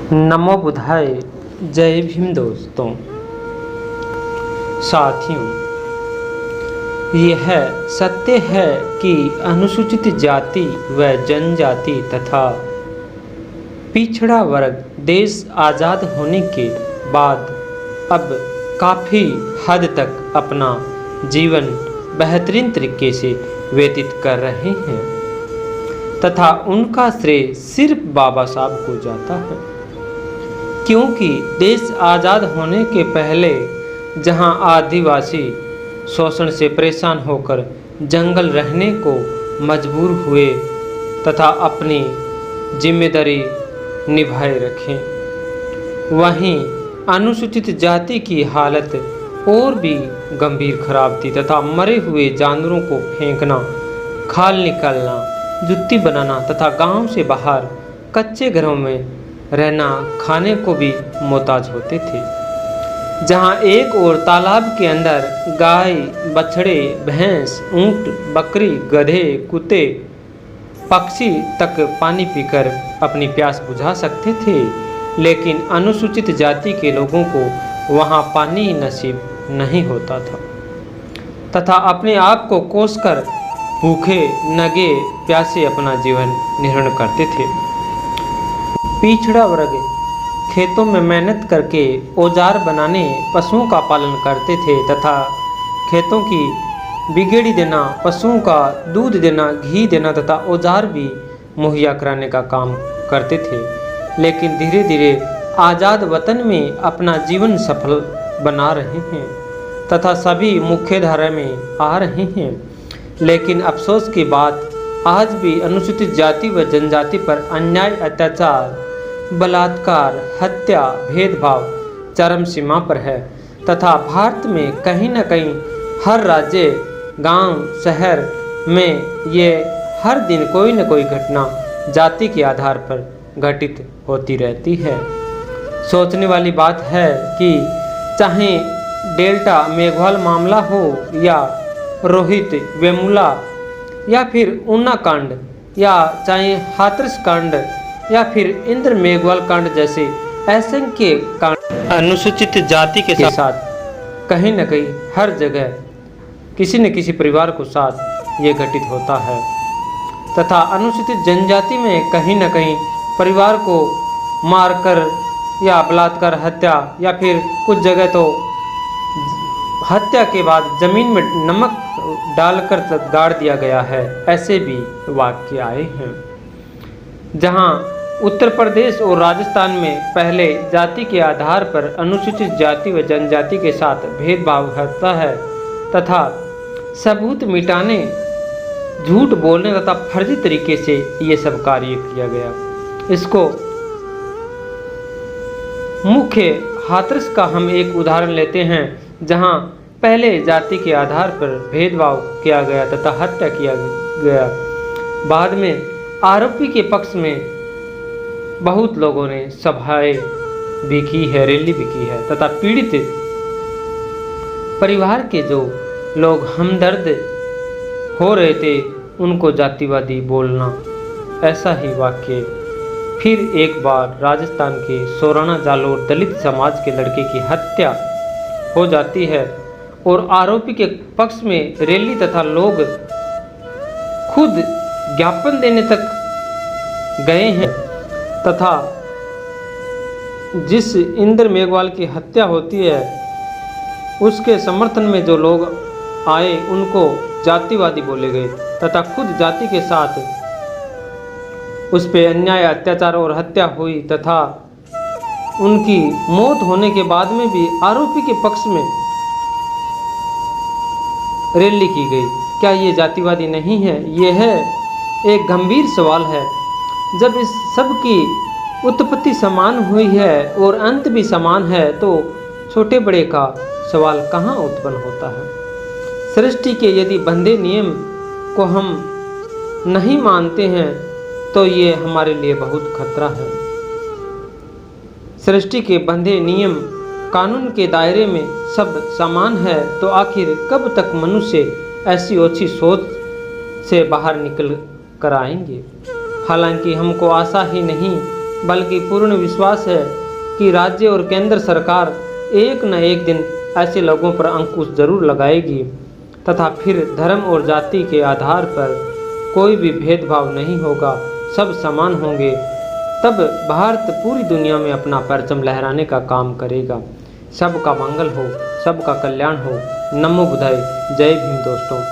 नमो बुधाय। जय भीम दोस्तों। साथियों, यह सत्य है कि अनुसूचित जाति व जनजाति तथा पिछड़ा वर्ग देश आज़ाद होने के बाद अब काफ़ी हद तक अपना जीवन बेहतरीन तरीके से व्यतीत कर रहे हैं तथा उनका श्रेय सिर्फ बाबा साहब को जाता है, क्योंकि देश आज़ाद होने के पहले जहां आदिवासी शोषण से परेशान होकर जंगल रहने को मजबूर हुए तथा अपनी जिम्मेदारी निभाए रखें, वहीं अनुसूचित जाति की हालत और भी गंभीर खराब थी तथा मरे हुए जानवरों को फेंकना, खाल निकालना, जुत्ती बनाना तथा गांव से बाहर कच्चे घरों में रहना खाने को भी मोहताज होते थे। जहां एक और तालाब के अंदर गाय, बछड़े, भैंस, ऊंट, बकरी, गधे, कुत्ते, पक्षी तक पानी पीकर अपनी प्यास बुझा सकते थे, लेकिन अनुसूचित जाति के लोगों को वहां पानी नसीब नहीं होता था तथा अपने आप को कोसकर भूखे नंगे प्यासे अपना जीवन निर्वाह करते थे। पिछड़ा वर्ग खेतों में मेहनत करके औजार बनाने, पशुओं का पालन करते थे तथा खेतों की बिगड़ी देना, पशुओं का दूध देना, घी देना तथा औजार भी मुहैया कराने का काम करते थे। लेकिन धीरे धीरे आज़ाद वतन में अपना जीवन सफल बना रहे हैं तथा सभी मुख्य धारा में आ रहे हैं, लेकिन अफसोस की बात आज भी अनुसूचित जाति व जनजाति पर अन्याय, अत्याचार, बलात्कार, हत्या, भेदभाव चरम सीमा पर है तथा भारत में कहीं न कहीं हर राज्य, गांव, शहर में ये हर दिन कोई न कोई घटना जाति के आधार पर घटित होती रहती है। सोचने वाली बात है कि चाहे डेल्टा मेघवाल मामला हो या रोहित वेमुला या फिर ऊना कांड या चाहे हाथरस कांड या फिर इंद्र मेघवाल कांड जैसे असंख्य कांड अनुसूचित जाति के साथ कहीं न कहीं हर जगह किसी न किसी परिवार को साथ ये घटित होता है तथा अनुसूचित जनजाति में कहीं न कहीं परिवार को मारकर या बलात्कार, हत्या या फिर कुछ जगह तो हत्या के बाद जमीन में नमक डालकर गाड़ दिया गया है। ऐसे भी वाक्य आए हैं। जहां उत्तर प्रदेश और राजस्थान में पहले जाति के आधार पर अनुसूचित जाति व जनजाति के साथ भेदभाव होता है तथा सबूत मिटाने, झूठ बोलने तथा फर्जी तरीके से ये सब कार्य किया गया। इसको मुख्य हाथरस का हम एक उदाहरण लेते हैं, जहां पहले जाति के आधार पर भेदभाव किया गया तथा हत्या किया गया। बाद में आरोपी के पक्ष में बहुत लोगों ने सभाएं भी की है, रैली भी की है तथा पीड़ित परिवार के जो लोग हमदर्द हो रहे थे उनको जातिवादी बोलना, ऐसा ही वाक्य फिर एक बार राजस्थान के सोराना जालोर दलित समाज के लड़के की हत्या हो जाती है और आरोपी के पक्ष में रैली तथा लोग खुद ज्ञापन देने तक गए हैं तथा जिस इंद्र मेघवाल की हत्या होती है उसके समर्थन में जो लोग आए उनको जातिवादी बोले गए तथा खुद जाति के साथ उस पर अन्याय, अत्याचार और हत्या हुई तथा उनकी मौत होने के बाद में भी आरोपी के पक्ष में रैली की गई। क्या ये जातिवादी नहीं है? यह एक गंभीर सवाल है। जब इस सब की उत्पत्ति समान हुई है और अंत भी समान है तो छोटे बड़े का सवाल कहाँ उत्पन्न होता है? सृष्टि के यदि बंधे नियम को हम नहीं मानते हैं तो ये हमारे लिए बहुत खतरा है। सृष्टि के बंधे नियम कानून के दायरे में सब समान है तो आखिर कब तक मनुष्य ऐसी ओछी सोच से बाहर निकल कर आएंगे? हालांकि हमको आशा ही नहीं बल्कि पूर्ण विश्वास है कि राज्य और केंद्र सरकार एक न एक दिन ऐसे लोगों पर अंकुश जरूर लगाएगी तथा फिर धर्म और जाति के आधार पर कोई भी भेदभाव नहीं होगा, सब समान होंगे। तब भारत पूरी दुनिया में अपना परचम लहराने का काम करेगा। सबका मंगल हो, सबका कल्याण हो। नमो बुद्धाय। जय भीम दोस्तों।